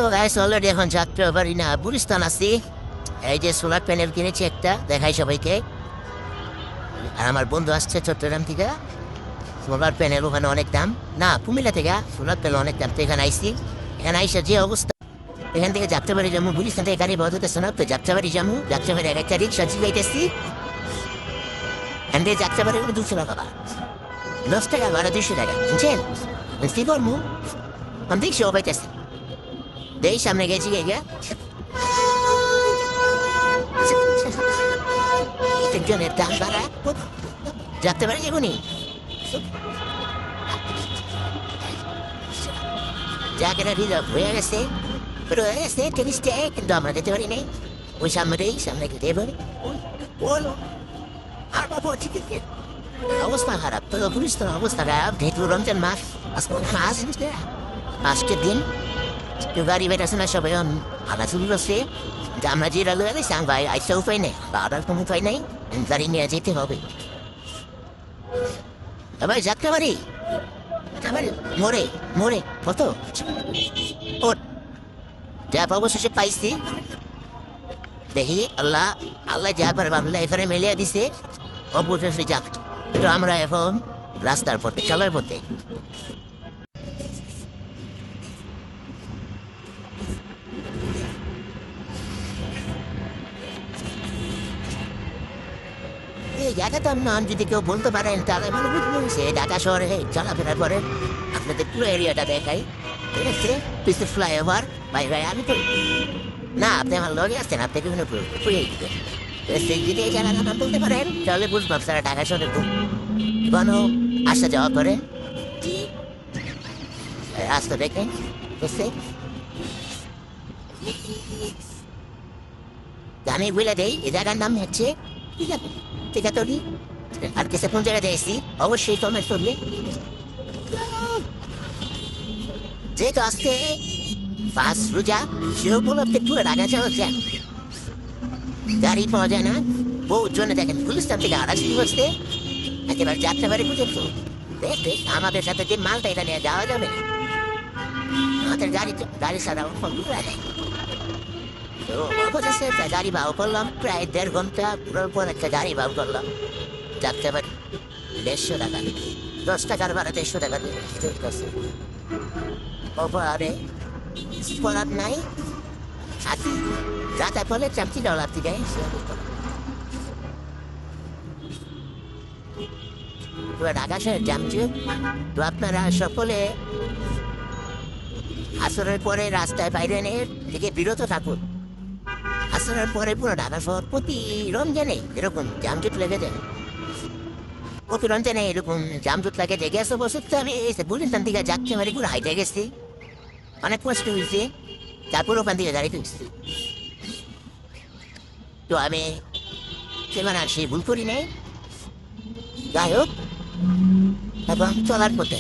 তো guys already এখন যাত্রাবাড়ি না গুলিস্তান আছি। এই যে সোলার প্যানেল কিনেছি একটা, দেখাই সবাইকে। আর আমার বন্ধু আসছে চট্টগ্রাম থেকে। সোলার প্যানেল ওখানে অনেক দাম, না কুমিল্লা থেকে সোলার প্যানেল অনেক দাম। তো এখানে আইসি, এখানে আইসা যে অবস্থা, এখান থেকে যাত্রাবাড়ি যাবো, গুলিস্তান থেকে গাড়ি বন্ধ হতেছে না, তো যাত্রাবাড়ি যাবো। যাত্রাবাড়ি একটা রিক্সা জিগাইতেছি, এখান থেকে যাত্রাবাড়ি 200 টাকা, 10 টাকা ভাড়া, 200 টাকা, বুঝছেন? কি করবো আমি দেখছি ও পাইতেছে, দেই সামনে গেছি গিয়ে একজনের দাম ভাড়া যাতে পারি যাবনি। জায়গাটা রিজার্ভ হয়ে গেছে, হয়ে গেছে টেনিসটা, কিন্তু আমরা যেতে পারি নাই। ওই সামনেই সামনে যেতে পারি, বলো আর বাবু ঠিক আছে। অবস্থা খারাপ, তো পুলিশ তো অবস্থা খারাপ। যেহেতু রমজান মাস, আজকের দিন তো গাড়ি বেটাছে না, সবাই ভাড়া শুরু করছে। আমরা যে রালু গেছি ভাই, আইসা উপায় নেই, বাড়ার কোনো উপায় নেই, গাড়ি নিয়ে যেতে হবে। ভাই যাত্রাবাড়ি মোড়ে মোড়ে কত ওর যা অবশেষে পাইছি। দেখি আল্লাহ আল্লাহ যা পারে আল্লাহ এখানে মেলিয়ে দিছে, অবশেষে যাক। তো আমরা এখন রাস্তার পথে, চলার পথে। এই জায়গাটার নাম যদি কেউ বলতে পারেন তাহলে ভালো বুঝবেন। সে ঢাকা শহরে চলাফেরা করেন, আপনাদের পুরো এরিয়াটা দেখাই। ঠিক আছে, পিছনে ফ্লাইওভার। ভাই ভাই আমি তো না, আপনি আমার লগে আসছেন, আপনাকে কোনো পুড়িয়ে দিবেন। সেই যদি এই জায়গাটার নাম বলতে পারেন তাহলে বুঝবো আপনারা ঢাকা শহরে খুব কোনো আসা যাওয়া করেন। রাস্তা দেখেন, বুঝছে? আমি বলে দেই এই জায়গার নাম হচ্ছে টিকাতলি। আর কিছু কোন জায়গায় দিয়েছি অবশ্যই কমেন্ট করলে। যেহেতু আজকে ফার্স্ট রোজা, সে উপলক্ষে পুরো ঢাকা শহর জ্যাম, গাড়ি পাওয়া যায় না। বহুত জনে দেখেন গুলিস্তান থেকে আড়াইশি বসতে একেবারে যাত্রাবাড়ি পর্যন্ত। দেখবে আমাদের সাথে যে মালটা এটা নিয়ে যাওয়া যাবে না, আমাদের গাড়ি ছাড়া যায়। তো অবশেষে একটা গাড়ি ভাও করলাম, প্রায় 1.5 ঘন্টা পুরোর পর একটা গাড়ি ভাও করলাম। যাত্রাবাড়ি 150 টাকা, 10 টাকার ভাড়া 150 টাকা দিয়ে ওপরে করার নাই। সাথী যাতায়াত ফলে $40 থেকে ঢাকা শহরের জামজুট। তো আপনারা সকলে আসরের পরে রাস্তায় বাইরে থেকে বিরত থাকুন। আসরের পরে পুরো ঢাকা শহর প্রতি রমজানে এরকম জামজুট লেগে যায়, প্রতি রমজানে এরকম জামজুট লাগে যায়। গেছে বছর তো আমি বুঝলাম দিকে যাচ্ছে, মানে পুরো হাইটে গেছি, অনেক কষ্ট হয়েছে। তারপর ওখান থেকে গাড়ি তুলছি। তো আমি সেখানে আর সেই ভুল করি নাই। যাই হোক, এবং চলার পথে